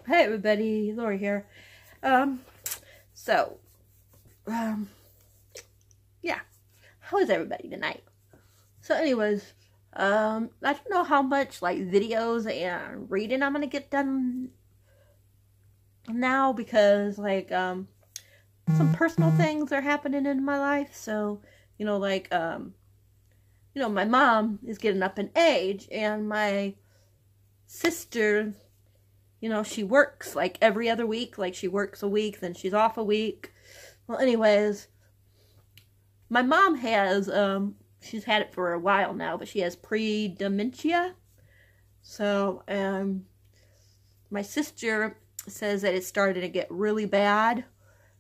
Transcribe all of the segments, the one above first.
Hey everybody, Lori here. Um, so, yeah, how is everybody tonight? So anyways, I don't know how much, like, videos and reading I'm gonna get done now because, like, some personal things are happening in my life, so, my mom is getting up in age, and my sister, she works like every other week. Like, she works a week, then she's off a week. Well, anyways, my mom has, she's had it for a while now, but she has pre-dementia. So, my sister says that it's starting to get really bad,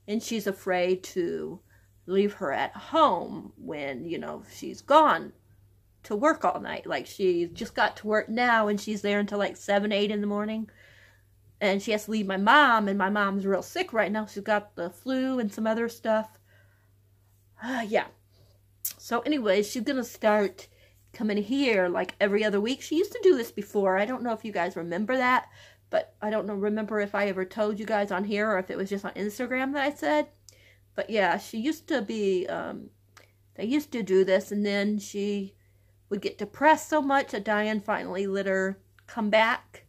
and she's afraid to leave her at home when, she's gone to work all night. Like, she just got to work now, and she's there until like 7, 8 in the morning. And she has to leave my mom, and my mom's real sick right now. She's got the flu and some other stuff. Yeah. So anyways, she's going to start coming here like every other week. She used to do this before. I don't know if you guys remember that, but I don't remember if I ever told you guys on here or if it was just on Instagram that I said. But yeah, she used to be, they used to do this, and then she would get depressed so much that Diane finally let her come back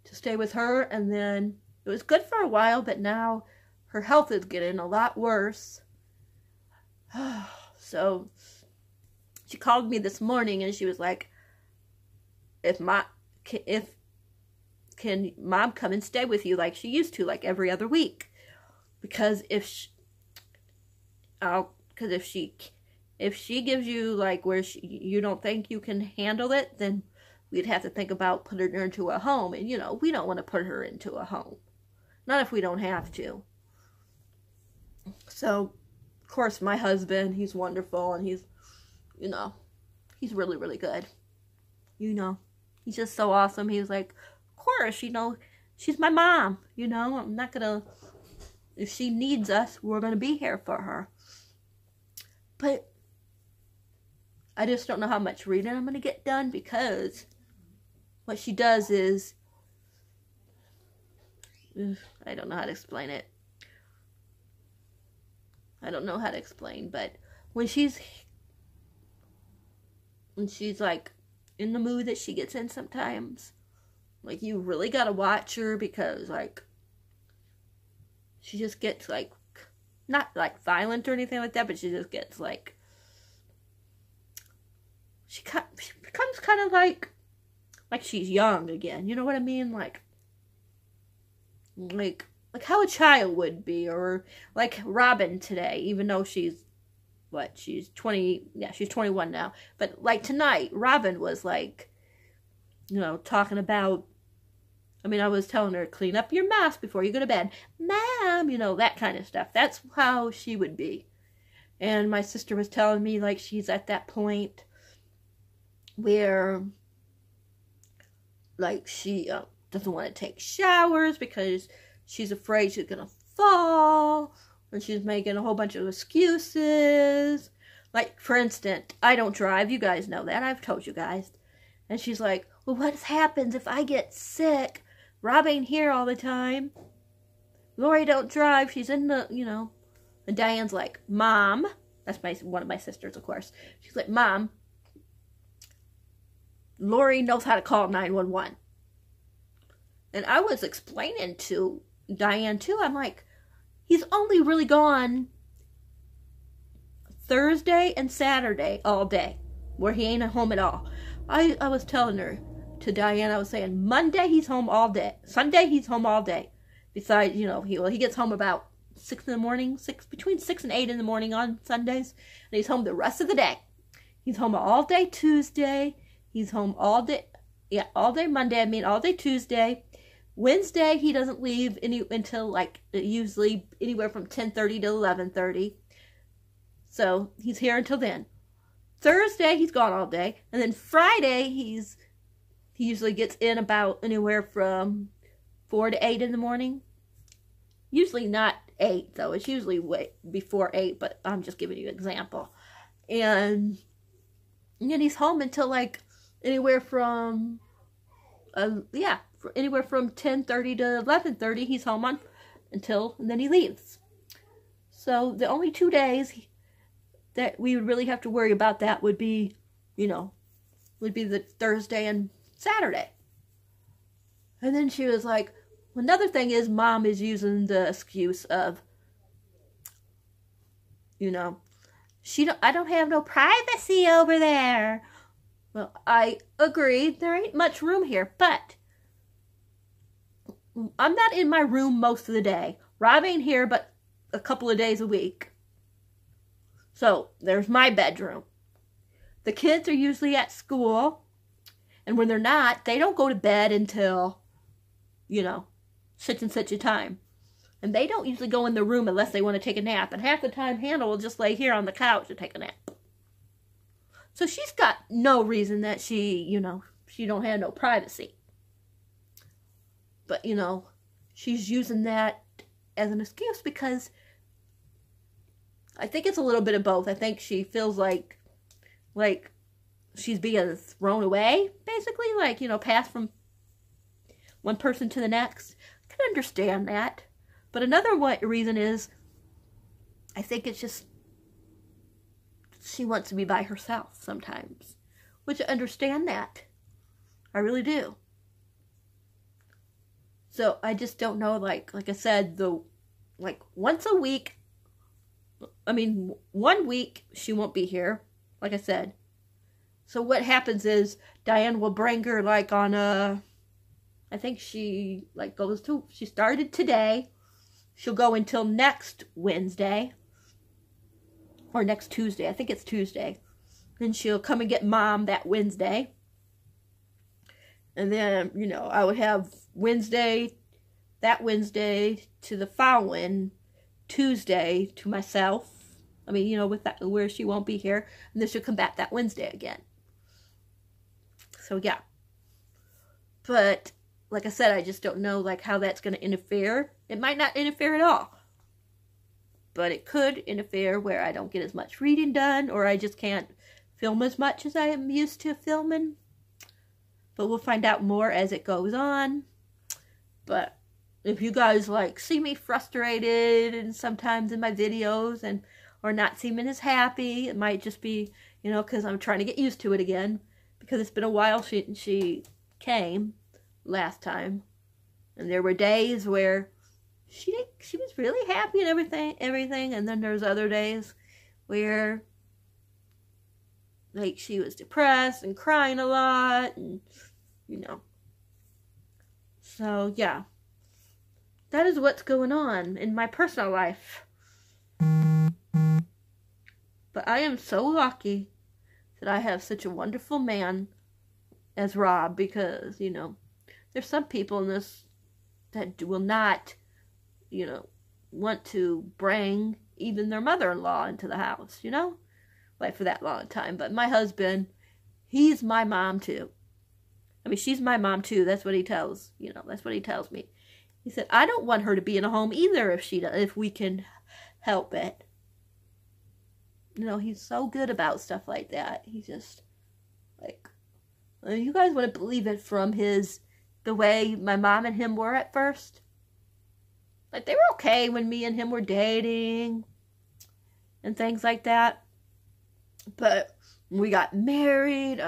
to stay with her, and then it was good for a while, but now her health is getting a lot worse. So she called me this morning, and she was like, can mom come and stay with you like she used to, like every other week? Because if she gives you like where you don't think you can handle it, then we'd have to think about putting her into a home. And, we don't want to put her into a home. Not if we don't have to. So, of course, my husband, he's wonderful. And he's, he's really, really good. He's just so awesome. He was like, of course, she's my mom. I'm not going to, if she needs us, we're going to be here for her. But I just don't know how much reading I'm going to get done, because what she does is, I don't know how to explain it. I don't know how to explain, but when she's like in the mood that she gets in sometimes, like, you really gotta watch her, because like she just gets like, not like violent or anything like that, but she just gets like, she becomes kind of like she's young again. You know what I mean? Like how a child would be, or like Robin today, even though she's 20, yeah, she's 21 now. But like tonight, Robin was like, talking about, I was telling her, clean up your mess before you go to bed. Mom, that kind of stuff. That's how she would be. And my sister was telling me, like, she's at that point where, like, she doesn't want to take showers because she's afraid she's going to fall, and she's making a whole bunch of excuses. Like, for instance, I don't drive. You guys know that. I've told you guys. And she's like, well, what happens if I get sick? Rob ain't here all the time. Lori don't drive. She's in the, And Diane's like, Mom. That's one of my sisters, of course. She's like, Mom, Lori knows how to call 911. And I was explaining to Diane, too. I'm like, he's only really gone Thursday and Saturday all day, where he ain't at home at all. I was telling her, to Diane, I was saying, Monday he's home all day. Sunday he's home all day. Besides, he gets home about 6 in the morning, between 6 and 8 in the morning on Sundays. And he's home the rest of the day. He's home all day Tuesday. He's home all day, all day Monday, all day Tuesday. Wednesday, he doesn't leave until, like, usually anywhere from 10:30 to 11:30. So, he's here until then. Thursday, he's gone all day. And then Friday, he usually gets in about anywhere from 4 to 8 in the morning. Usually not 8, though. It's usually way before 8, but I'm just giving you an example. And he's home until, like, anywhere from anywhere from 10:30 to 11:30. He's home and then he leaves. So the only 2 days that we would really have to worry about that would be, would be the Thursday and Saturday. And then she was like, another thing is Mom is using the excuse of, I don't have no privacy over there. Well, I agree. There ain't much room here, but I'm not in my room most of the day. Rob ain't here but a couple of days a week. So, there's my bedroom. The kids are usually at school, and when they're not, they don't go to bed until, such and such a time. And they don't usually go in the room unless they want to take a nap. And half the time, Hannah will just lay here on the couch and take a nap. So she's got no reason that she don't have no privacy. But, she's using that as an excuse because I think it's a little bit of both. I think she feels like she's being thrown away, basically. Passed from one person to the next. I can understand that. But another reason is, I think it's just, she wants to be by herself sometimes. Which I understand that. I really do. So, I just don't know, like I said, once a week, 1 week, she won't be here, like I said. So, what happens is, Diane will bring her, on I think she, she started today. She'll go until next Wednesday. Or next Tuesday. I think it's Tuesday. Then she'll come and get Mom that Wednesday. And then, I would have that Wednesday to the following Tuesday to myself. With that, where she won't be here. And then she'll come back that Wednesday again. So, yeah. But, like I said, I just don't know, how that's going to interfere. It might not interfere at all. But it could interfere where I don't get as much reading done, or I just can't film as much as I am used to filming. But we'll find out more as it goes on. But if you guys, see me frustrated and sometimes in my videos or not seeming as happy, it might just be, because I'm trying to get used to it again. Because it's been a while she came last time. And there were days where she was really happy and everything. And then there's other days where, she was depressed and crying a lot. And, So, yeah. That is what's going on in my personal life. But I am so lucky that I have such a wonderful man as Rob, because, there's some people in this that will not, want to bring even their mother-in-law into the house, for that long time. But my husband, he's my mom too. She's my mom too. That's what he tells, that's what he tells me. He said, I don't want her to be in a home either if we can help it. He's so good about stuff like that. He's just, you guys wouldn't believe it from the way my mom and him were at first. They were okay when me and him were dating and things like that. But when we got married,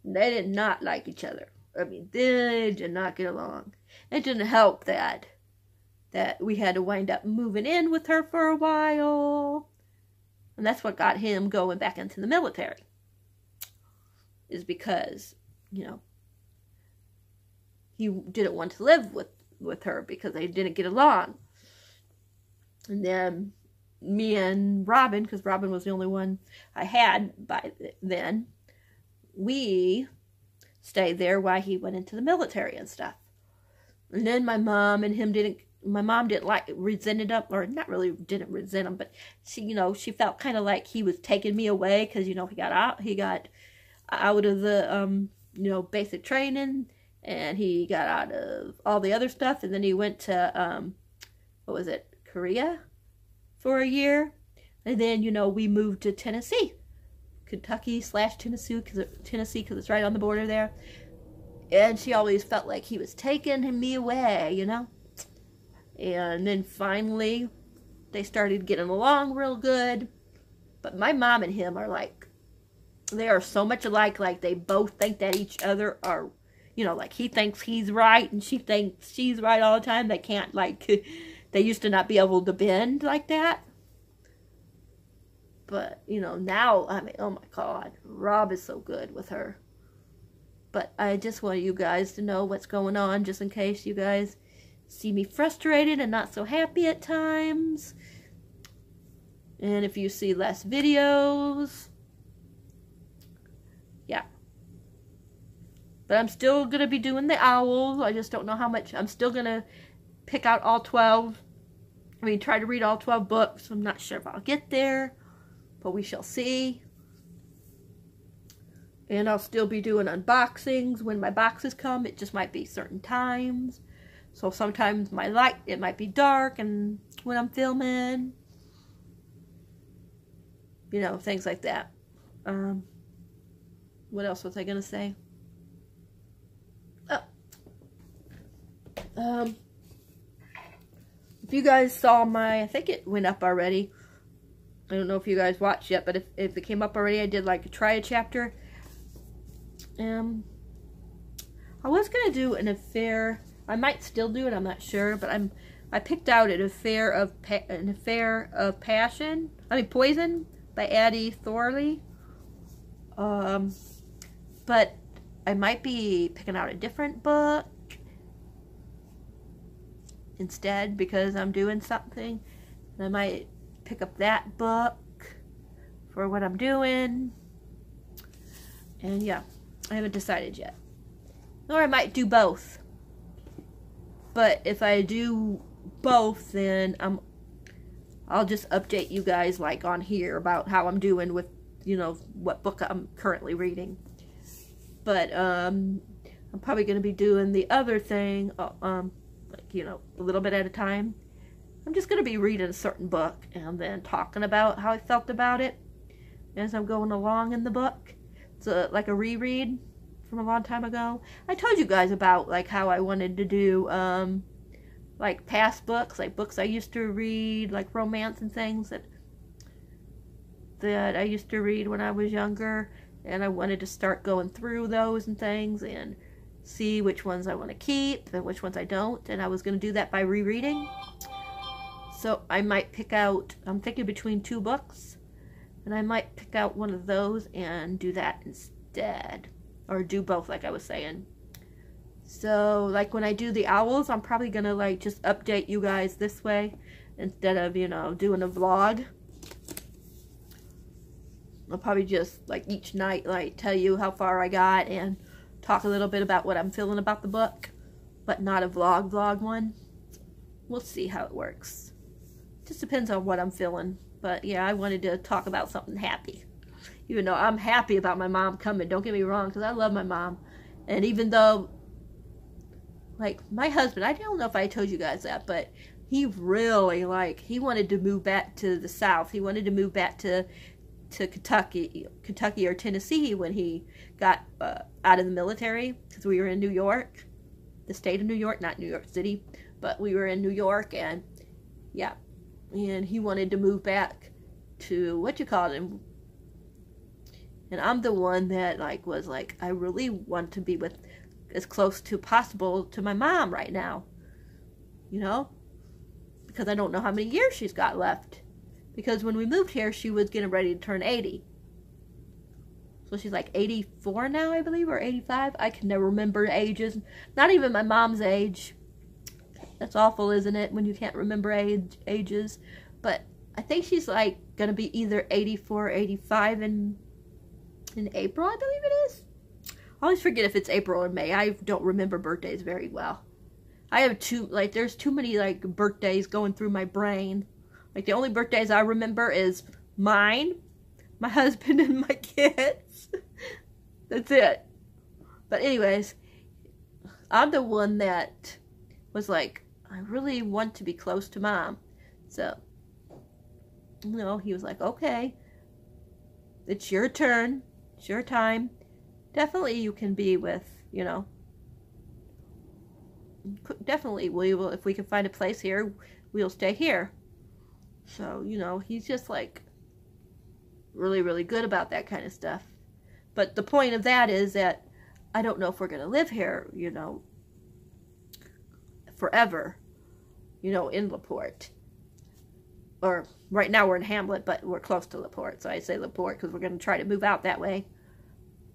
they did not like each other. They did not get along. It didn't help that we had to wind up moving in with her for a while. And that's what got him going back into the military. Is because, he didn't want to live with her because they didn't get along. And then me and Robin, because Robin was the only one I had by then, we stayed there while he went into the military and stuff. And then my mom didn't resented him, or not really didn't resent him, but she felt kind of like he was taking me away because, he got out of the, basic training, and he got out of all the other stuff, and then he went to, Korea for a year, and then, we moved to Tennessee, Kentucky/Tennessee, because it's right on the border there. And she always felt like he was taking me away, you know? And then finally, they started getting along real good. But my mom and him are like, they are so much alike. Like, they both think that each other are, you know, like, he thinks he's right and she thinks she's right all the time. They can't, like, they used to not be able to bend like that. But, you know, now, I mean, oh my God, Rob is so good with her. But I just want you guys to know what's going on, just in case you guys see me frustrated and not so happy at times. And if you see less videos, yeah. But I'm still going to be doing the owls. I just don't know how much. I'm still going to pick out all 12. I mean, try to read all 12 books. I'm not sure if I'll get there, but we shall see. And I'll still be doing unboxings when my boxes come. It just might be certain times. So sometimes my light, it might be dark and when I'm filming. You know, things like that. What else was I going to say? If you guys saw my, I think it went up already. I don't know if you guys watched yet, but if it came up already, I did like try a chapter. I was gonna do an affair. I might still do it. I'm not sure, but I picked out an affair of passion. I mean poison by Addie Thorley. But I might be picking out a different book instead because I'm doing something. And I might pick up that book for what I'm doing. And yeah, I haven't decided yet. Or I might do both. But if I do both, then I'll just update you guys like on here about how I'm doing with, you know, what book I'm currently reading. But I'm probably going to be doing the other thing, like, you know, a little bit at a time. I'm just going to be reading a certain book and then talking about how I felt about it as I'm going along in the book. It's like a reread from a long time ago. I told you guys about like how I wanted to do like past books, like books I used to read, like romance and things that I used to read when I was younger, and I wanted to start going through those and things and see which ones I want to keep and which ones I don't, and I was going to do that by rereading. So I might pick out, I'm thinking between two books, and I might pick out one of those and do that instead. Or do both, like I was saying. So, like when I do the owls, I'm probably going to like just update you guys this way instead of, you know, doing a vlog. I'll probably just like each night like tell you how far I got and talk a little bit about what I'm feeling about the book. But not a vlog one. We'll see how it works. Just depends on what I'm feeling. But yeah, I wanted to talk about something happy. Even though I'm happy about my mom coming, don't get me wrong, because I love my mom. And even though, like, my husband, I don't know if I told you guys that, but he really, like, he wanted to move back to the South. He wanted to move back to Kentucky or Tennessee when he got out of the military, because we were in New York, the state of New York, not New York City, but we were in New York, and yeah, and he wanted to move back to, what you call it, and I'm the one that like was like, I really want to be with as close to possible to my mom right now, you know, because I don't know how many years she's got left, because when we moved here she was getting ready to turn 80, so she's like 84 now, I believe, or 85. I can never remember ages, not even my mom's age. That's awful, isn't it, when you can't remember ages? But I think she's like gonna be either 84 or 85 in April, I believe it is. I always forget if it's April or May. I don't remember birthdays very well. I have there's too many like birthdays going through my brain. Like the only birthdays I remember is mine, my husband, and my kids. That's it. But anyways, I'm the one that was like, I really want to be close to mom. So, you know, he was like, okay, it's your turn. It's your time. Definitely you can be with, you know, definitely we will, if we can find a place here, we'll stay here. So, you know, he's just like really, really good about that kind of stuff. But the point of that is that I don't know if we're going to live here, you know, forever, you know, in LaPorte. Or right now we're in Hamlet, but we're close to LaPorte. So I say LaPorte because we're going to try to move out that way.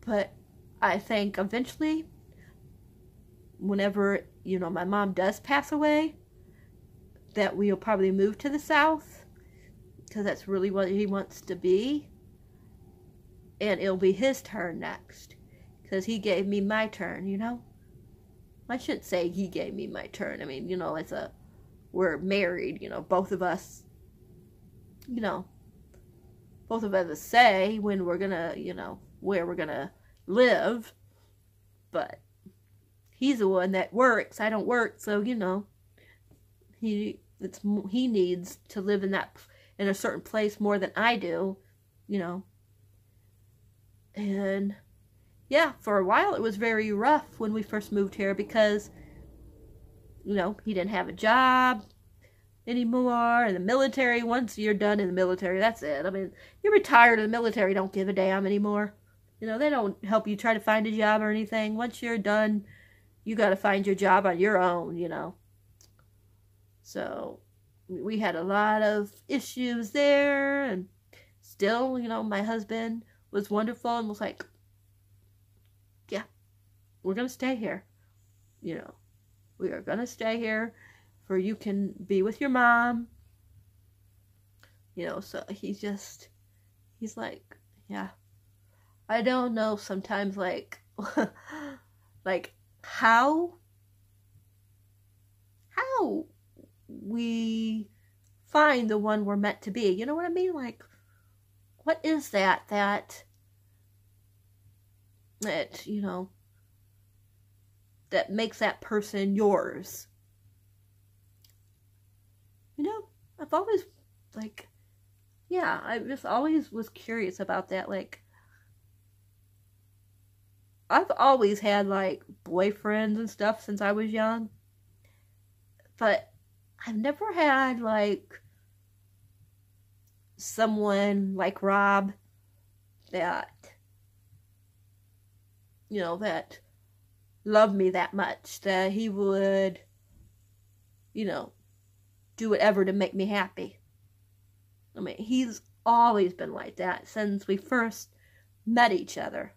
But I think eventually, whenever, you know, my mom does pass away, that we'll probably move to the South. Because that's really what he wants to be. And it'll be his turn next. Because he gave me my turn, you know? I shouldn't say he gave me my turn. I mean, you know, we're married, you know, both of us, you know, both of us say when we're gonna, you know, where we're gonna live. But he's the one that works. I don't work, so, you know, he needs to live in a certain place more than I do, you know. And yeah, for a while it was very rough when we first moved here because, you know, he didn't have a job anymore. And the military, once you're done in the military, that's it. I mean, you're retired in the military, don't give a damn anymore. You know, they don't help you try to find a job or anything. Once you're done, you got to find your job on your own, you know. So we had a lot of issues there, and still, you know, my husband was wonderful and was like, yeah, we're going to stay here. You know, we are going to stay here for you can be with your mom. You know, so he's like, yeah. I don't know sometimes, like, like, how we find the one we're meant to be. You know what I mean? Like, what is that, you know, that makes that person yours? You know, I've always, like, yeah, I just always was curious about that. Like, I've always had, like, boyfriends and stuff since I was young. But I've never had, like, someone like Rob that, you know, that loved me that much, that he would, you know, do whatever to make me happy. I mean, he's always been like that since we first met each other.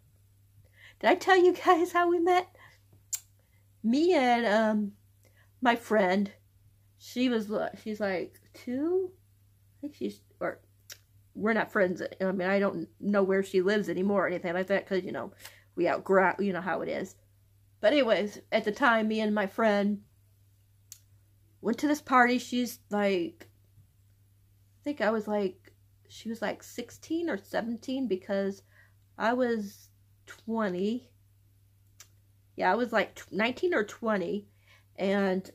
Did I tell you guys how we met? Me and my friend, she's like 2. I think we're not friends. I mean, I don't know where she lives anymore or anything like that because, you know, we outgrow, you know how it is. But anyways, at the time, me and my friend went to this party. She's like, I think she was like 16 or 17 because I was 20. Yeah, I was like 19 or 20. And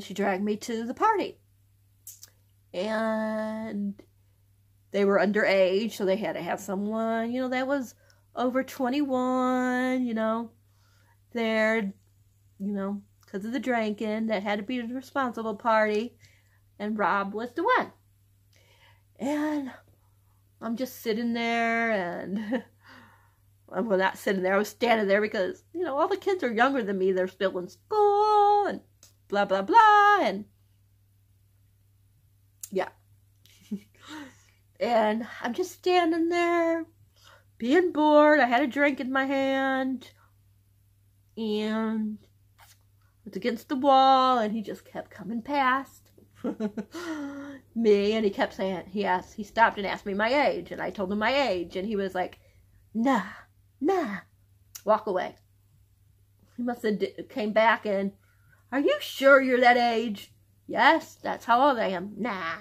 she dragged me to the party. And they were underage, so they had to have someone, you know, that was over 21, you know, there, you know, because of the drinking. That had to be the responsible party. And Rob was the one. And I'm just sitting there and, well, not sitting there, I was standing there because, you know, all the kids are younger than me. They're still in school and blah, blah, blah. And yeah. And I'm just standing there being bored. I had a drink in my hand. And it's against the wall. And he just kept coming past me. And he kept saying, he stopped and asked me my age. And I told him my age. And he was like, nah, walk away. He must have came back and, are you sure you're that age? Yes, that's how old I am. Nah.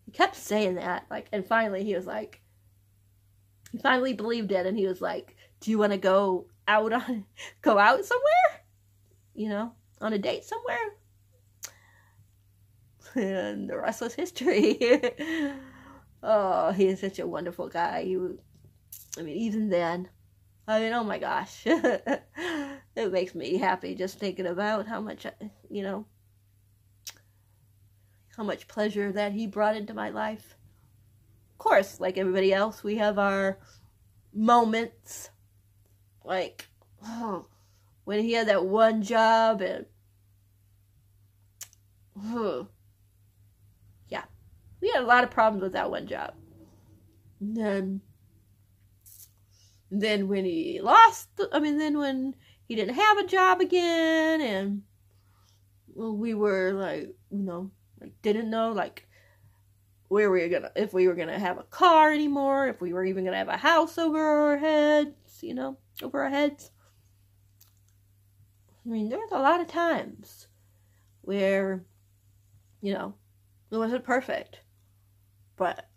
He kept saying that, like, and finally he was like, he finally believed it, and he was like, do you want to go out somewhere? You know, on a date somewhere? And the rest was history. Oh, he is such a wonderful guy. I mean, even then, I mean, oh my gosh. It makes me happy just thinking about how much, how much pleasure that he brought into my life. Of course, like everybody else, we have our moments. Like, when he had that one job and, yeah, we had a lot of problems with that one job. And then when he then when he didn't have a job again, and we were like, didn't know like if we were gonna have a car anymore, if we were even gonna have a house over our heads. I mean, there was a lot of times where, it wasn't perfect, but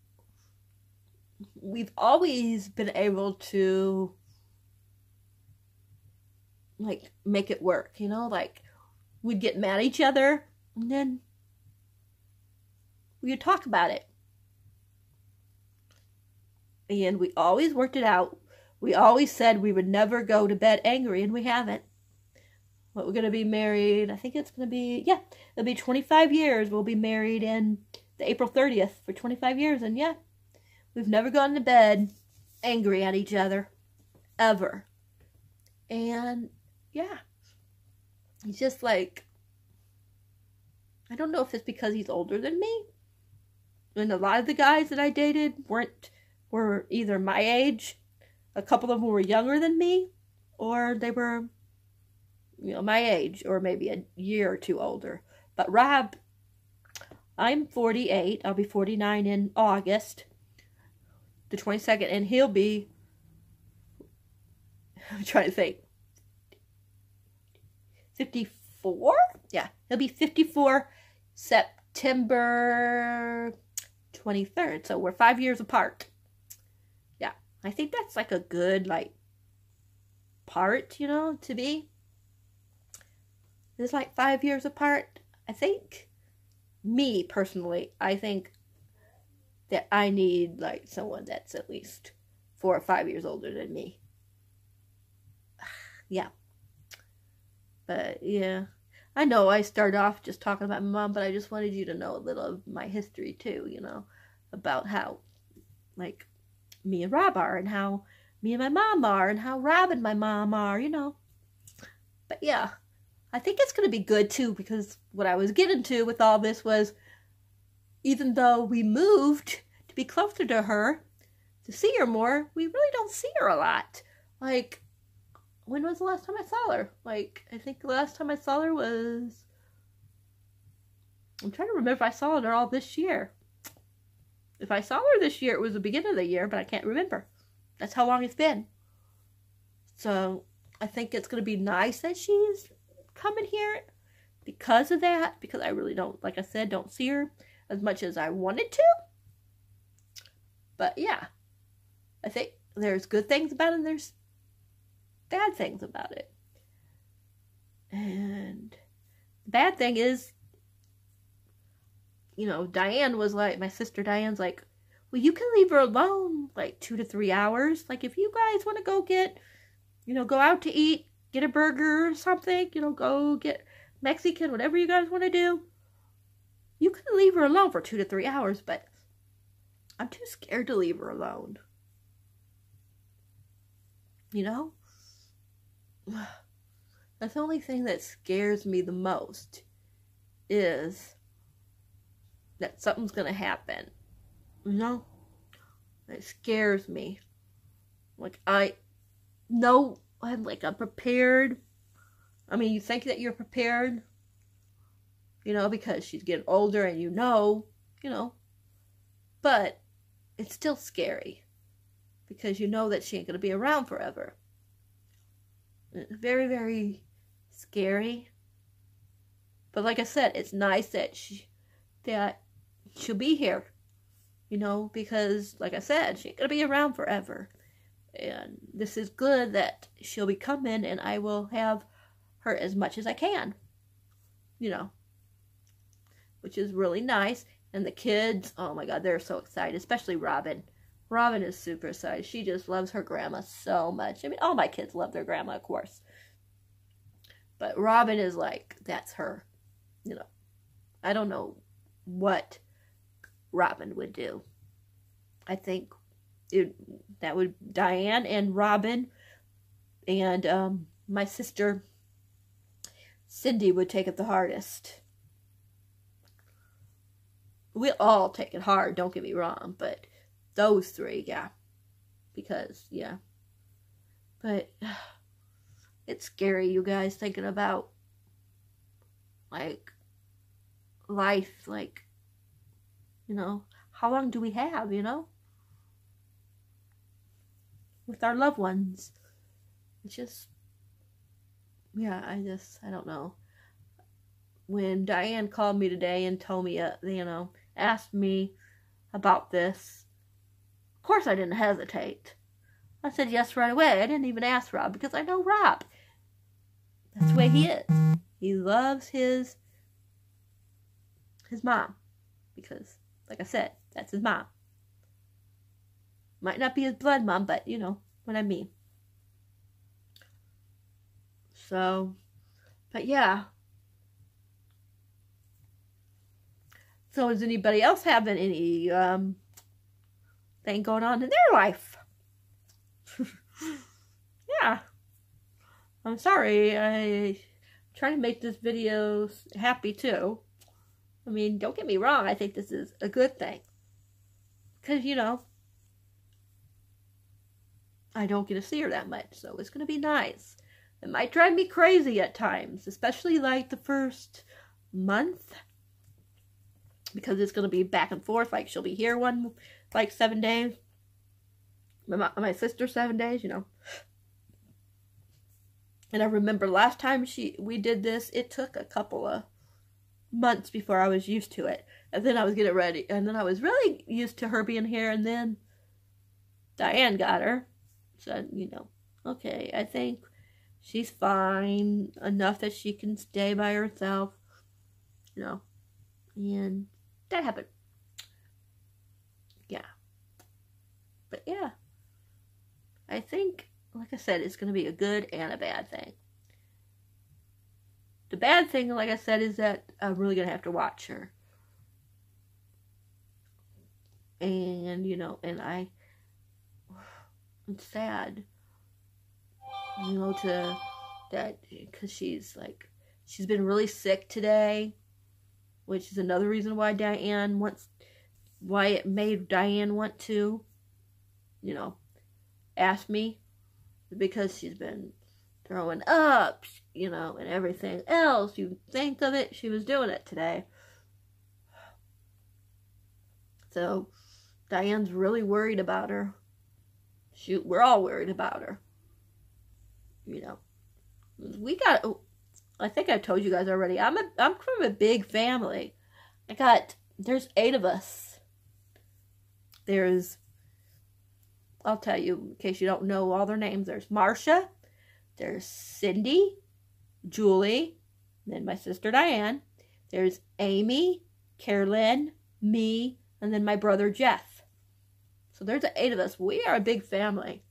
we've always been able to, like, make it work, like, we'd get mad at each other, and then we would talk about it. And we always worked it out. We always said we would never go to bed angry, and we haven't. But we're going to be married, I think it's going to be, it'll be 25 years. We'll be married in the April 30th for 25 years, and we've never gone to bed angry at each other, ever. And, he's just like, I don't know if it's because he's older than me. And a lot of the guys that I dated were either my age, a couple of them were younger than me, or they were, my age, or maybe a year or two older. But Rob, I'm 48. I'll be 49 in August, the 22nd, and he'll be, I'm trying to think, 54? Yeah, he'll be 54 September 23rd. So we're 5 years apart. Yeah, I think that's like a good, like, part, to be. It's like 5 years apart. I think, me personally, I think that I need, like, someone that's at least 4 or 5 years older than me. Yeah. But, I know I started off just talking about my mom, but I just wanted you to know a little of my history, too, about how, like, me and Rob are, and how me and my mom are, and how Rob and my mom are, But, I think it's going to be good, too, because what I was getting to with all this was, even though we moved to be closer to her, to see her more, we really don't see her a lot. Like, when was the last time I saw her? Like, I think the last time I saw her was, I'm trying to remember if I saw her all this year. If I saw her this year, it was the beginning of the year, but I can't remember. That's how long it's been. So, I think it's going to be nice that she's coming here because of that, because I really don't, like I said, don't see her as much as I wanted to. But I think there's good things about it and there's bad things about it. And the bad thing is, Diane was like, my sister Diane's like, well, you can leave her alone like 2 to 3 hours. Like, if you guys want to go get, go out to eat, get a burger or something, go get Mexican, whatever you guys want to do, you can leave her alone for 2 to 3 hours, but I'm too scared to leave her alone. That's the only thing that scares me the most, is that something's going to happen. It scares me. Like, I know I'm prepared. I mean, you think that you're prepared, because she's getting older and but it's still scary because that she ain't going to be around forever. It's very, very scary. But like I said, it's nice that she'll be here, because like I said, she ain't going to be around forever. And this is good that she'll be coming and I will have her as much as I can, which is really nice. And the kids, oh my God, they're so excited, especially Robin. Robin is super excited. She just loves her grandma so much. I mean, all my kids love their grandma, of course. But Robin is like, that's her. You know, I don't know what Robin would do. I think that would Diane and Robin and my sister Cindy would take it the hardest. We'll all take it hard, don't get me wrong, but those three, yeah. Because, yeah. But it's scary, you guys, thinking about, like, life, like, you know, how long do we have, you know? With our loved ones. It's just, yeah, I don't know. When Diane called me today and told me, you know, asked me about this, of course I didn't hesitate. I said yes right away. I didn't even ask Rob because I know Rob. That's the way he is. He loves his mom because, like I said, that's his mom. Might not be his blood mom, but you know what I mean. So, but yeah. So does anybody else have any thing going on in their life? Yeah. I'm sorry. I'm trying to make this video happy too. I mean, don't get me wrong. I think this is a good thing. Because, you know, I don't get to see her that much. So it's going to be nice. It might drive me crazy at times. Especially like the first month. Because it's going to be back and forth. Like she'll be here like 7 days. My sister 7 days, you know. And I remember last time we did this, it took a couple of months before I was used to it. And then I was getting ready. And then I was really used to her being here. And then Diane got her. Said, you know, okay, I think she's fine enough that she can stay by herself. You know. And that happened. Yeah. But yeah. I think, like I said, it's going to be a good and a bad thing. The bad thing, like I said, is that I'm really going to have to watch her. And, you know, and it's sad. You know, because she's been really sick today. Which is another reason why it made Diane want to, you know, ask me. Because she's been throwing up, you know, and everything else. You think of it, she was doing it today. So, Diane's really worried about her. Shoot, we're all worried about her. You know. I think I've told you guys already. I'm from a big family. There's 8 of us. I'll tell you in case you don't know all their names. There's Marcia, there's Cindy, Julie, then my sister Diane. There's Amy, Carolyn, me, and then my brother Jeff. So there's 8 of us. We are a big family.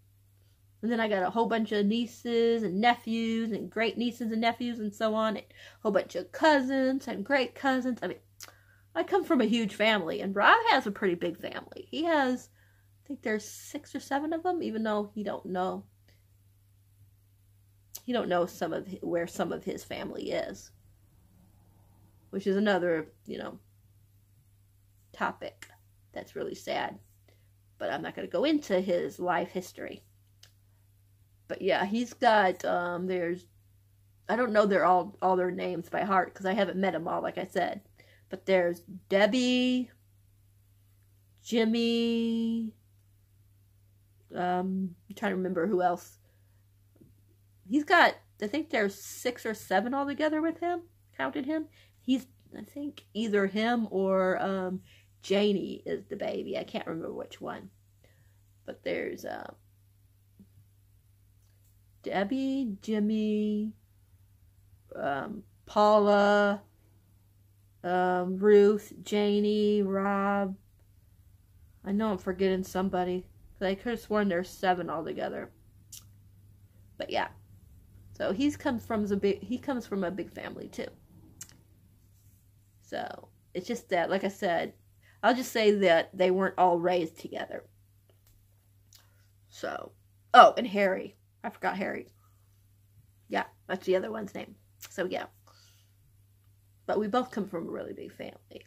And then I got a whole bunch of nieces and nephews and great nieces and nephews and so on. And a whole bunch of cousins and great cousins. I mean, I come from a huge family. And Rob has a pretty big family. He has, I think there's 6 or 7 of them, even though he don't know. He don't know where some of his family is. Which is another, you know, topic that's really sad. But I'm not going to go into his life history. But yeah, he's got, I don't know all their names by heart because I haven't met them all, like I said. But there's Debbie, Jimmy, I'm trying to remember who else. He's got, I think there's 6 or 7 altogether with him, counted him. He's, I think, either him or Janie is the baby. I can't remember which one. But there's, Debbie, Jimmy, Paula, Ruth, Janie, Rob. I know I'm forgetting somebody. I could have sworn there's 7 altogether. But yeah. So he comes from a big family too. So it's just that, like I said, I'll just say that they weren't all raised together. So, oh, and Harry. I forgot Harry. Yeah, that's the other one's name. So yeah. But we both come from a really big family.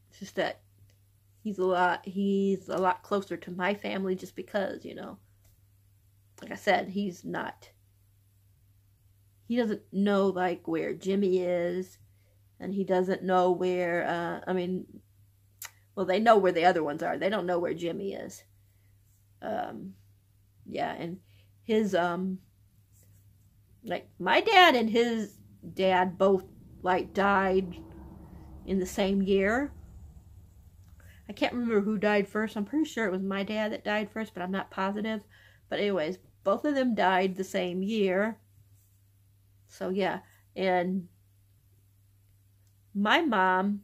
It's just that he's a lot closer to my family just because, you know, like I said, he doesn't know, like, where Jimmy is, and he doesn't know where, well, they know where the other ones are. They don't know where Jimmy is. Yeah, and his, like, my dad and his dad both, like, died in the same year. I can't remember who died first. I'm pretty sure it was my dad that died first, but I'm not positive. But anyways, both of them died the same year. So yeah, and my mom,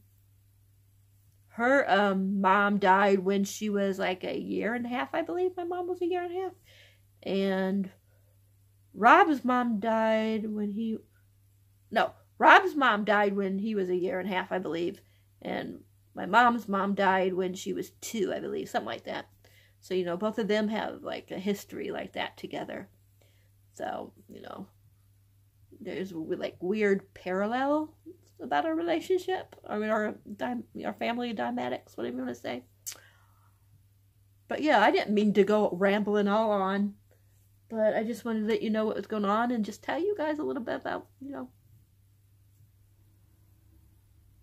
her mom died when she was like a year and a half, I believe. My mom was a year and a half. And Rob's mom died when Rob's mom died when he was a year and a half, I believe. And my mom's mom died when she was 2, I believe, something like that. So, you know, both of them have like a history like that together. So, you know, there's like weird parallels about our relationship. I mean, our family dynamics, whatever you want to say. But yeah, I didn't mean to go rambling all on. But I just wanted to let you know what was going on and just tell you guys a little bit about, you know,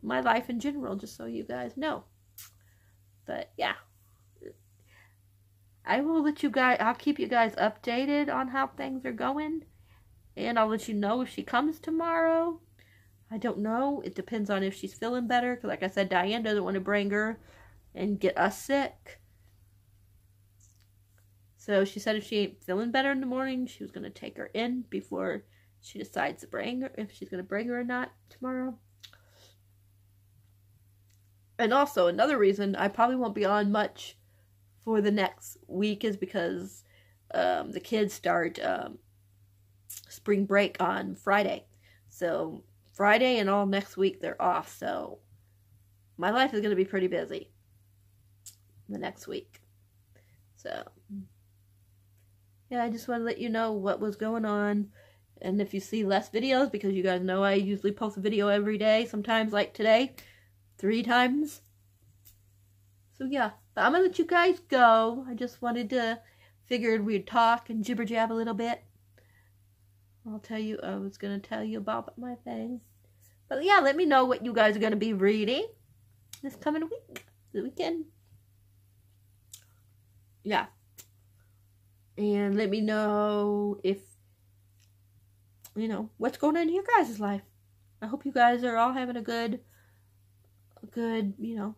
my life in general, just so you guys know. But yeah, I'll keep you guys updated on how things are going, and I'll let you know if she comes tomorrow. I don't know. It depends on if she's feeling better, because like I said, Diane doesn't want to bring her and get us sick. So she said if she ain't feeling better in the morning, she was going to take her in before she decides to bring her, if she's going to bring her or not tomorrow. And also, another reason I probably won't be on much for the next week is because the kids start spring break on Friday. So, Friday and all next week, they're off. So, my life is going to be pretty busy the next week. So, yeah, I just want to let you know what was going on. And if you see less videos, because you guys know I usually post a video every day, sometimes like today, 3 times. So yeah, but I'm gonna let you guys go. I just figured we'd talk and jibber jab a little bit. I was gonna tell you about my thing. But yeah, let me know what you guys are gonna be reading this coming week, the weekend. Yeah. And let me know if, you know, what's going on in your guys' life. I hope you guys are all having a good, you know,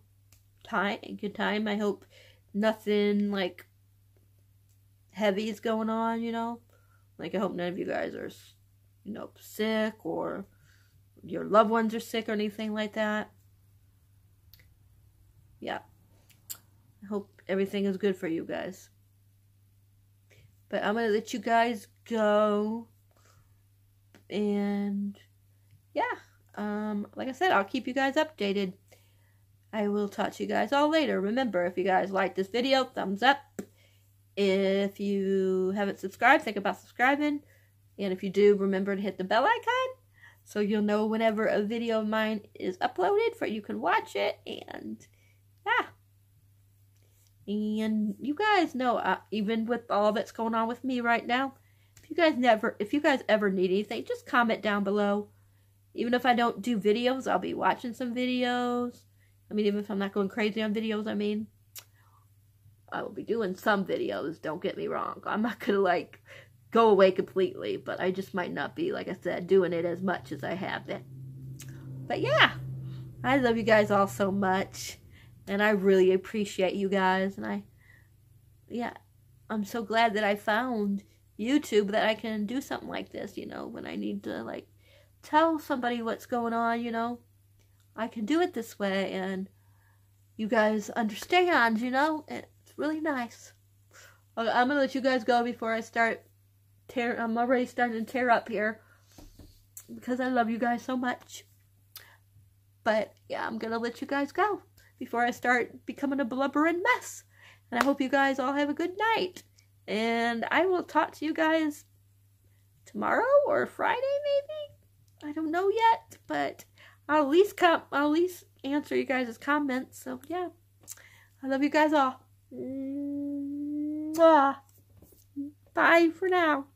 good time. I hope nothing, like, heavy is going on, you know. Like, I hope none of you guys are, you know, sick, or your loved ones are sick or anything like that. Yeah. I hope everything is good for you guys. But I'm going to let you guys go. And, yeah. Like I said, I'll keep you guys updated. I will talk to you guys all later. Remember, if you guys like this video, thumbs up. If you haven't subscribed, think about subscribing. And if you do, remember to hit the bell icon so you'll know whenever a video of mine is uploaded, for you can watch it. And yeah. And you guys know, even with all that's going on with me right now, if you guys ever need anything, just comment down below. Even if I don't do videos, I'll be watching some videos. I mean, even if I'm not going crazy on videos, I will be doing some videos, don't get me wrong. I'm not going to, like, go away completely, but I just might not be, like I said, doing it as much as I have been. But yeah, I love you guys all so much, and I really appreciate you guys, and I'm so glad that I found YouTube, that I can do something like this, you know, when I need to, like, tell somebody what's going on, you know. I can do it this way, and you guys understand, you know. It's really nice. Okay, I'm gonna let you guys go before I start I'm already starting to tear up here because I love you guys so much. But yeah, I'm gonna let you guys go before I start becoming a blubbering mess. And I hope you guys all have a good night. And I will talk to you guys tomorrow or Friday maybe. I don't know yet, but I'll at least answer you guys' comments. So yeah, I love you guys all. Mwah. Bye for now.